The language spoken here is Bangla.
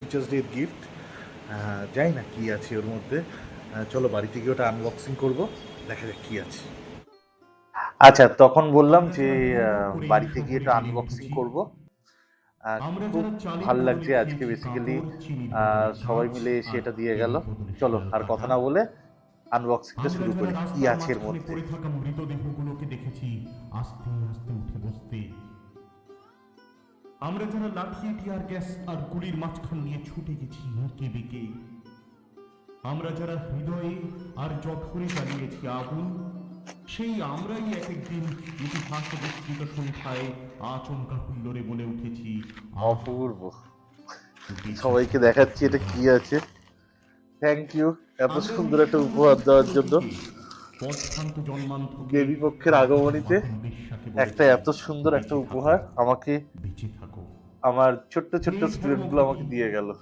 Teachers day gift. জানি না কি আছে ওর মধ্যে। চলো বাড়িতে গিয়ে ওটা আনবক্সিং করব, দেখা যাক কি আছে। আচ্ছা, তখন বললাম আমরা যে যারা হুড় করে বাড়িতে গিয়ে শহরে এটা বেড়ে আনবক্সিং উঠেছি, করব। আমরা খুব যারা চালের ভাল বদলে লাগছে আজকে খেয়েছি বেসিক্যালি। কাপড়, চিনির বদলে সবাই কাঁচ মিলে এসে আর এটা দিয়ে গেল। তেলের বদলে চলো শিয়াল আর কথা পাঠা। না বলে আনবক্সিংটা আমরা শুরু যারা করি, কি রাস্তার আছে এর মাঝখানে মধ্যে। পড়ে থাকা মৃতদেহগুলোকে দেখেছি আস্তে আস্তে উঠে বসতে, আমরা যারা লাঠি, টিয়ার গ্যাস আর গুলির মাঝখান দিয়ে ছুটে গেছি এঁকে বেঁকে, আমরা যারা হৃদয়ে আর জঠরে জ্বালিয়েছি আগুন, সেই আমরাই এক একদিন ইতিহাস বিস্তৃত সংখ্যায় আচমকা হুল্লোড়ে বলে উঠেছি, আহা, অপূর্ব। বেঁচে সবাইকে থাকো দেখাচ্ছি এটা তোমরা। কি আছে। থ্যাংক ইউ এত আমরা সুন্দর একটা 19 উপহার দেওয়ার জন্য। থেকে পদভ্রান্ত জন্মান্ধকে দেবী পক্ষের আকাশে আগমনীতে মাথা বেশ্যাকে একটা বলেছি, এত সুন্দর একটা বেঁচে থাকো, উপহার আমাকে বেঁচে থাকো। আমার ছোট্ট হে ছোট্ট স্টুডেন্টগুলো আমাকে ধর্মপতি, দিয়ে গেল।